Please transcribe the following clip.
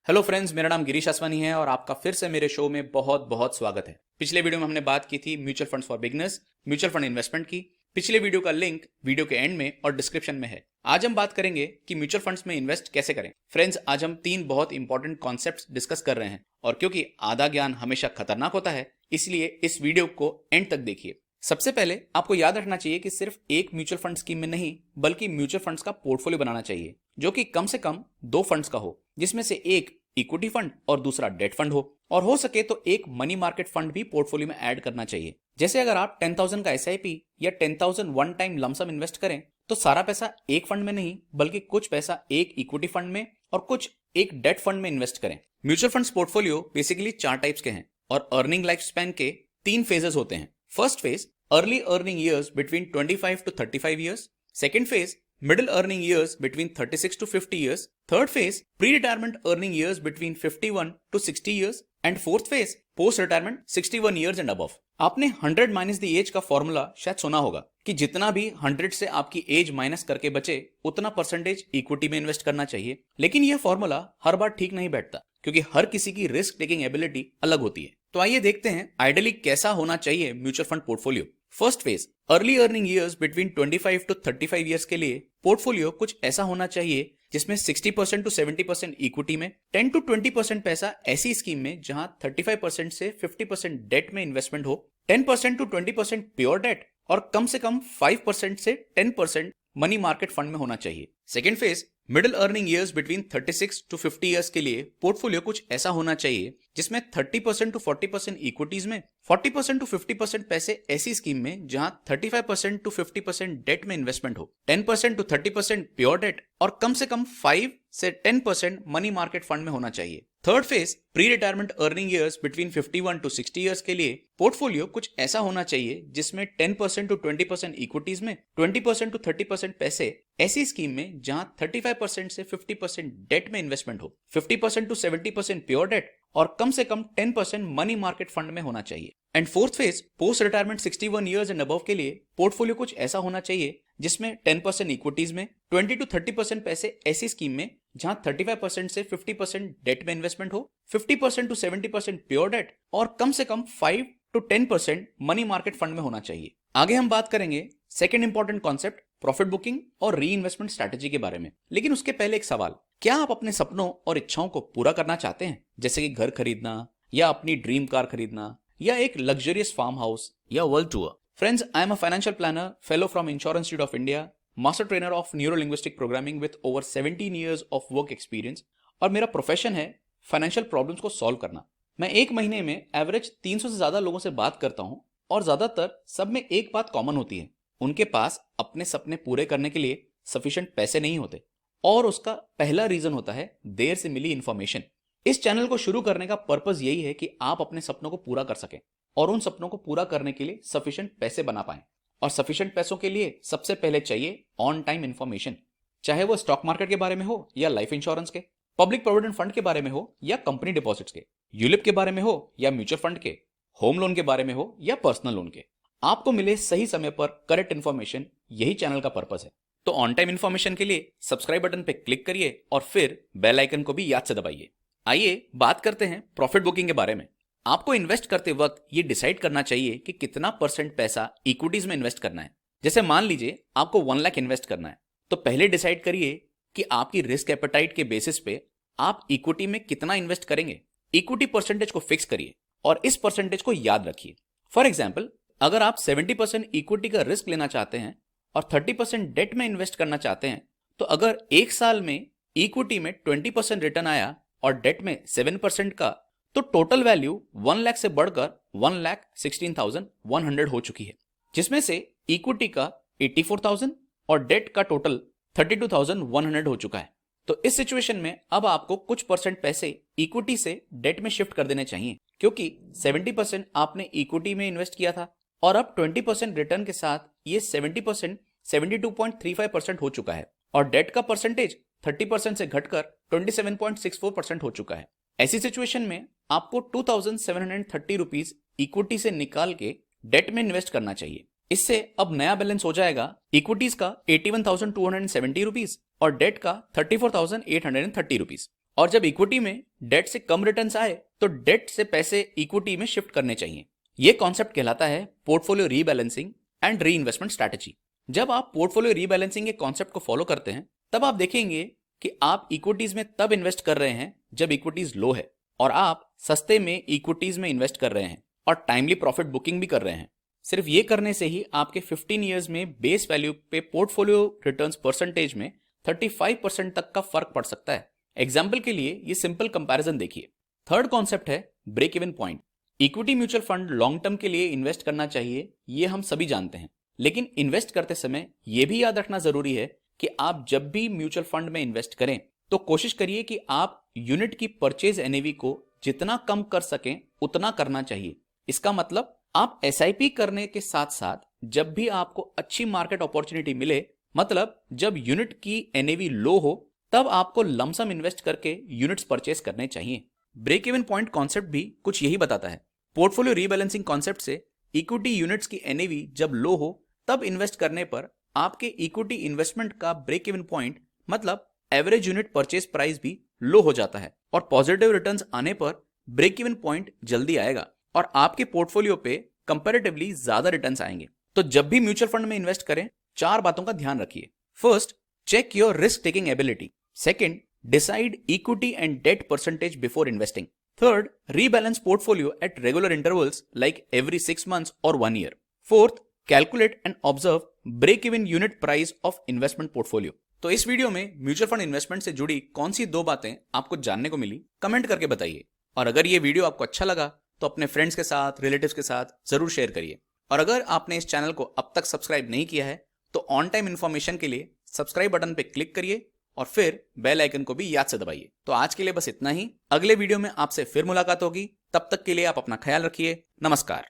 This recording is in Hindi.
हेलो फ्रेंड्स, मेरा नाम गिरीश आसवानी है और आपका फिर से मेरे शो में बहुत बहुत स्वागत है। पिछले वीडियो में हमने बात की थी mutual funds for beginners, mutual fund investment की। पिछले वीडियो का लिंक वीडियो के एंड में और डिस्क्रिप्शन में है। आज हम बात करेंगे कि म्यूचुअल फंड्स में इन्वेस्ट कैसे करें। फ्रेंड्स, आज हम 3 बहुत इंपॉर्टेंट कॉन्सेप्ट्स डिस्कस कर रहे हैं और क्योंकि आधा ज्ञान हमेशा खतरनाक होता है, इसलिए इस वीडियो को एंड तक देखिए। सबसे पहले आपको याद रखना चाहिए कि सिर्फ एक म्यूचुअल फंड स्कीम में नहीं, बल्कि म्यूचुअल फंड्स का पोर्टफोलियो बनाना चाहिए जो कि कम से कम 2 फंड्स का हो, जिसमें से एक इक्विटी फंड और दूसरा डेट फंड हो, और हो सके तो एक मनी मार्केट फंड भी पोर्टफोलियो में ऐड करना चाहिए। जैसे अगर आप 10,000 का एसआईपी या 10,000 वन टाइम लमसम इन्वेस्ट करें तो सारा पैसा एक फंड में नहीं, बल्कि कुछ पैसा एक इक्विटी फंड में और कुछ एक डेट फंड में इन्वेस्ट करें। Mutual funds portfolio basically 4 types के हैं और अर्निंग लाइफ स्पैन के 3 फेजेस होते हैं। First phase early earning years between 25 to 35 years, second phase middle earning years between 36 to 50 years, third phase pre-retirement earning years between 51 to 60 years, and fourth phase post-retirement 61 years and above। आपने 100 माइनस द एज का फॉर्मूला शायद सुना होगा कि जितना भी 100 से आपकी एज माइनस करके बचे उतना परसेंटेज इक्विटी में इन्वेस्ट करना चाहिए। लेकिन यह फॉर्मूला हर बार ठीक नहीं बैठता क्योंकि हर किसी की रिस्क टेकिंग एबिलिटी अलग होती है। तो आइए देखते हैं आइडियली कैसा होना चाहिए mutual fund portfolio. First phase early earning years between 25 to 35 years के लिए पोर्टफोलियो कुछ ऐसा होना चाहिए जिसमें 60% to 70% इक्विटी में, 10 to 20% पैसा ऐसी स्कीम में जहां 35% से 50% डेट में इन्वेस्टमेंट हो, 10% to 20% प्योर डेट और कम से कम 5% से 10% मनी मार्केट फंड में होना चाहिए। Second phase middle earning years between 36 to 50 years के लिए पोर्टफोलियो कुछ ऐसा होना चाहिए जिसमें 30% to 40% इक्विटीज में, 40% to 50% पैसे ऐसी स्कीम में जहां 35% to 50% डेट में इन्वेस्टमेंट हो, 10% to 30% प्योर डेट और कम से कम 5 से 10% मनी मार्केट फंड में होना चाहिए। Third phase pre retirement earning years between 51 to 60 years के लिए पोर्टफोलियो कुछ ऐसा होना चाहिए जिसमें 10% to 20% इक्विटीज में, 20% to 30% पैसे ऐसी स्कीम में जहां 35% से 50% डेट में इन्वेस्टमेंट हो, 50% to 70% प्योर डेट और कम से कम 10% मनी मार्केट फंड में होना चाहिए। And fourth phase post retirement 61 years and above के लिए पोर्टफोलियो कुछ ऐसा होना चाहिए जिसमें 10% इक्विटीज में, 20 to 30% पैसे ऐसी स्कीम में जहां 35% से 50% डेट में इन्वेस्टमेंट हो, 50% to 70% प्योर डेट और कम से कम 5 to 10% मनी मार्केट फंड में होना चाहिए। आगे हम बात करेंगे second important concept profit booking और री इन्वेस्टमेंट स्ट्रैटेजी के बारे में। लेकिन उसके पहले एक सवाल, क्या आप अपने सपनों और इच्छाओं को पूरा करना चाहते हैं? जैसे कि घर खरीदना या अपनी ड्रीम कार खरीदना या एक लग्जरियस फार्म हाउस या world tour. Friends, I am a financial planner, fellow from insurance institute of India, master trainer of neuro linguistic programming with over 17 years of work experience और मेरा प्रोफेशन है फाइनेंशियल प्रॉब्लम्स को सॉल्व करना। मैं एक महीने में एवरेज 300 से ज्यादा लोगों से बात करता हूं और ज्यादातर सब में एक बात कॉमन होती है, उनके पास अपने सपने पूरे करने के लिए सफिशिएंट पैसे नहीं होते और उसका पहला रीजन होता है देर से मिली इंफॉर्मेशन। इस चैनल को शुरू करने का पर्पस यही है कि आप अपने सपनों को पूरा कर सकें और उन सपनों को पूरा करने के लिए सफिशिएंट पैसे बना पाएं। और सफिशिएंट पैसों के लिए सबसे पहले चाहिए ऑन टाइम इंफॉर्मेशन, चाहे वो स्टॉक मार्केट के बारे में हो या लाइफ इंश्योरेंस के, पब्लिक प्रोविडेंट फंड के बारे में हो या कंपनी डिपॉजिट्स के, यूलिप के बारे में हो या म्यूचुअल फंड के, होम लोन के बारे में हो या पर्सनल लोन के। आपको मिले सही समय पर करेक्ट इंफॉर्मेशन, यही चैनल का पर्पस है। तो ऑन टाइम इंफॉर्मेशन के लिए सब्सक्राइब बटन पे क्लिक करिए और फिर बेल आइकन को भी याद से दबाइए। आइए बात करते हैं प्रॉफिट बुकिंग के बारे में। आपको इन्वेस्ट करते वक्त ये डिसाइड करना चाहिए कि कितना परसेंट पैसा इक्विटीज में इन्वेस्ट करना है। जैसे मान लीजिए आपको 1 लाख इन्वेस्ट करना है, तो पहले डिसाइड करिए कि आपकी रिस्क एपेटाइट के बेसिस पे आप इक्विटी में कितना इन्वेस्ट करेंगे। इक्विटी परसेंटेज को फिक्स करिए और इस परसेंटेज को याद रखिए। फॉर एग्जाम्पल, अगर आप 70% इक्विटी का रिस्क लेना चाहते हैं और 30% डेट में इन्वेस्ट करना चाहते हैं, तो अगर एक साल में इक्विटी में 20% रिटर्न आया और डेट में 7% का, तो टोटल वैल्यू 1 लाख से बढ़कर 1,16,100 हो चुकी है, जिसमें से इक्विटी का 84,000 और डेट का टोटल 32,100 हो चुका है। तो इस सिचुएशन में अब आपको कुछ परसेंट पैसे इक्विटी से डेट में शिफ्ट कर देने चाहिए, क्योंकि 70% आपने इक्विटी में इन्वेस्ट किया था और अब 20% रिटर्न के साथ ये 70% 72.35% हो चुका है और डेट का परसेंटेज 30% से घटकर 27.64% हो चुका है। ऐसी सिचुएशन में आपको 2,730 रुपीज इक्विटी से निकाल के डेट में इन्वेस्ट करना चाहिए। इससे अब नया बैलेंस हो जाएगा इक्विटीज का 81,270 रुपीज और डेट का 34,830 रुपीज। और जब इक्विटी में डेट से कम रिटर्न्स आए तो डेट से पैसे इक्विटी में शिफ्ट करने चाहिए। यह कॉन्सेप्ट कहलाता है portfolio rebalancing and re investment strategy. जब आप पोर्टफोलियो रीबैलेंसिंग के कॉन्सेप्ट को फॉलो करते हैं तब आप देखेंगे कि आप इक्विटीज में तब इन्वेस्ट कर रहे हैं जब इक्विटीज लो है, और आप सस्ते में इक्विटीज में इन्वेस्ट कर रहे हैं और टाइमली प्रॉफिट बुकिंग भी कर रहे हैं। सिर्फ ये करने से ही आपके 15 ईयर्स में बेस वैल्यू पे पोर्टफोलियो रिटर्न्स परसेंटेज में 35% तक का फर्क पड़ सकता है। एग्जाम्पल के लिए ये सिंपल कंपैरिजन देखिए। थर्ड कॉन्सेप्ट है break even point. Equity mutual fund long term के लिए इन्वेस्ट करना चाहिए, ये हम सभी जानते हैं, लेकिन इन्वेस्ट करते समय यह भी याद रखना जरूरी है कि आप जब भी म्यूचुअल फंड में इन्वेस्ट करें तो कोशिश करिए कि आप यूनिट की परचेज एनएवी को जितना कम कर सकें उतना करना चाहिए। इसका मतलब आप एसआईपी करने के साथ साथ जब भी आपको अच्छी मार्केट अपॉर्चुनिटी मिले, मतलब जब यूनिट की एनएवी लो हो, तब आपको लमसम इन्वेस्ट करके यूनिट्स परचेस करने चाहिए। ब्रेक इवन पॉइंट कॉन्सेप्ट भी कुछ यही बताता है। पोर्टफोलियो रीबैलेंसिंग कॉन्सेप्ट से इक्विटी यूनिट्स की एनएवी जब लो हो तब इन्वेस्ट करने पर आपके इक्विटी इन्वेस्टमेंट का ब्रेक इवन पॉइंट मतलब एवरेज यूनिट परचेस प्राइस भी लो हो जाता है, और पॉजिटिव रिटर्न्स आने पर ब्रेक इवन पॉइंट जल्दी आएगा और आपके पोर्टफोलियो पे कंपैरेटिवली ज्यादा रिटर्न्स आएंगे। तो जब भी म्यूचुअल फंड में इन्वेस्ट करें 4 बातों का ध्यान रखिए। First, check your risk taking ability. Second, decide equity and debt percentage before investing. Third, rebalance portfolio at regular intervals like every 6 months or 1 year. Fourth, calculate and observe break-even unit price of investment portfolio. तो इस वीडियो में म्यूचुअल फंड इन्वेस्टमेंट से जुड़ी कौन सी 2 बातें आपको जानने को मिली, कमेंट करके बताइए। और अगर ये वीडियो आपको अच्छा लगा तो अपने फ्रेंड्स के साथ, रिलेटिव्स के साथ जरूर शेयर करिए। और अगर आपने इस चैनल को अब तक सब्सक्राइब नहीं किया है तो ऑन टाइम इन्फॉर्मेशन के लिए सब्सक्राइब बटन पे क्लिक करिए और फिर बेल आइकन को भी याद से दबाइए। तो आज के लिए बस इतना ही। अगले वीडियो में आपसे फिर मुलाकात होगी। तब तक के लिए आप अपना ख्याल रखिए। नमस्कार।